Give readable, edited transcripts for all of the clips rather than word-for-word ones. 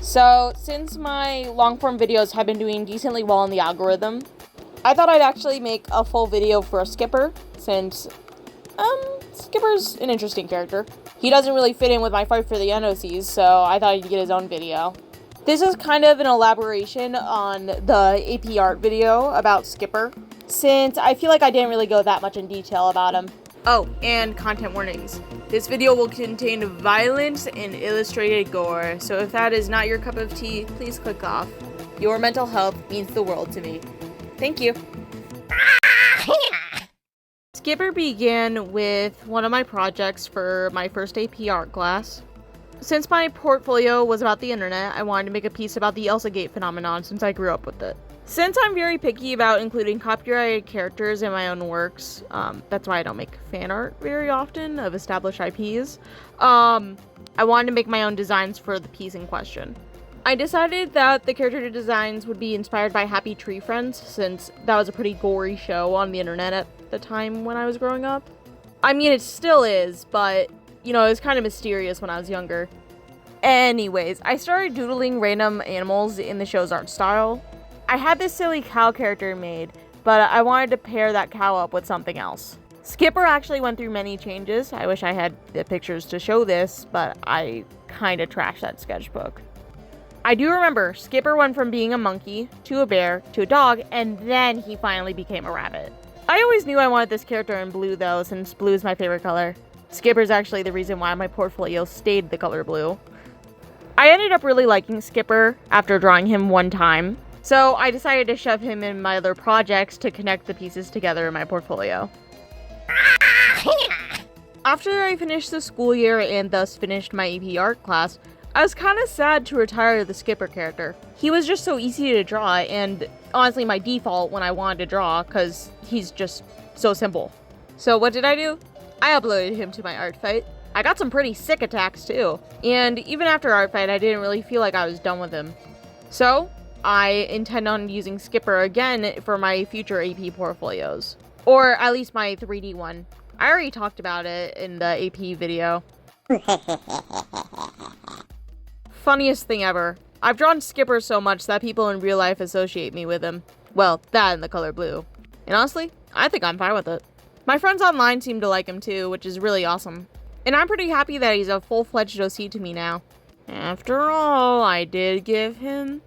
So, since my long-form videos have been doing decently well in the algorithm, I thought I'd actually make a full video for Skipper, since, Skipper's an interesting character. He doesn't really fit in with my fight for the NOCs, so I thought he'd get his own video. This is kind of an elaboration on the AP art video about Skipper, since I feel like I didn't really go that much in detail about him. Oh, and content warnings. This video will contain violence and illustrated gore, so if that is not your cup of tea, please click off. Your mental health means the world to me. Thank you. Skipper began with one of my projects for my first AP art class. Since my portfolio was about the internet, I wanted to make a piece about the Elsagate phenomenon since I grew up with it. Since I'm very picky about including copyrighted characters in my own works, that's why I don't make fan art very often of established IPs, I wanted to make my own designs for the piece in question. I decided that the character designs would be inspired by Happy Tree Friends, since that was a pretty gory show on the internet at the time when I was growing up. I mean, it still is, but, you know, it was kind of mysterious when I was younger. Anyways, I started doodling random animals in the show's art style. I had this silly cow character made, but I wanted to pair that cow up with something else. Skipper actually went through many changes. I wish I had the pictures to show this, but I kinda trashed that sketchbook. I do remember Skipper went from being a monkey, to a bear, to a dog, and then he finally became a rabbit. I always knew I wanted this character in blue though, since blue is my favorite color. Skipper's actually the reason why my portfolio stayed the color blue. I ended up really liking Skipper after drawing him one time, so I decided to shove him in my other projects to connect the pieces together in my portfolio. After I finished the school year and thus finished my AP art class, I was kind of sad to retire the Skipper character. He was just so easy to draw, and honestly my default when I wanted to draw, because he's just so simple. So what did I do? I uploaded him to my art fight. I got some pretty sick attacks too, and even after art fight I didn't really feel like I was done with him. So I intend on using Skipper again for my future AP portfolios. Or at least my 3D one. I already talked about it in the AP video. Funniest thing ever. I've drawn Skipper so much that people in real life associate me with him. Well, that and the color blue. And honestly, I think I'm fine with it. My friends online seem to like him too, which is really awesome. And I'm pretty happy that he's a full-fledged OC to me now. After all, I did give him...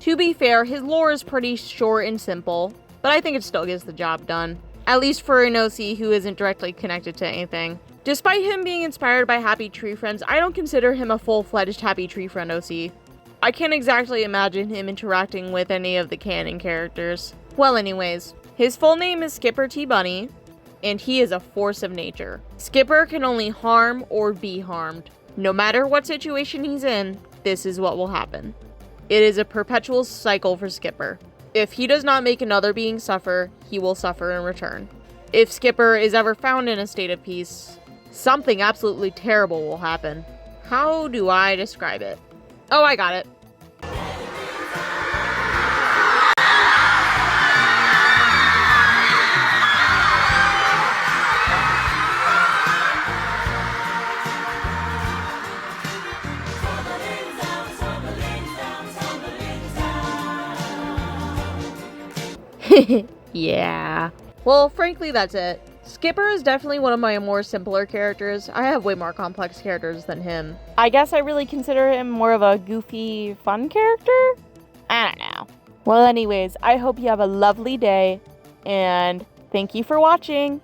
To be fair, his lore is pretty short and simple, but I think it still gets the job done. At least for an OC who isn't directly connected to anything. Despite him being inspired by Happy Tree Friends, I don't consider him a full-fledged Happy Tree Friend OC. I can't exactly imagine him interacting with any of the canon characters. Well anyways, his full name is Skipper T. Bunny, and he is a force of nature. Skipper can only harm or be harmed. No matter what situation he's in, this is what will happen. It is a perpetual cycle for Skipper. If he does not make another being suffer, he will suffer in return. If Skipper is ever found in a state of peace, something absolutely terrible will happen. How do I describe it? Oh, I got it. Yeah. Well, frankly, that's it. Skipper is definitely one of my more simpler characters. I have way more complex characters than him. I guess I really consider him more of a goofy, fun character? I don't know. Well, anyways, I hope you have a lovely day, and thank you for watching.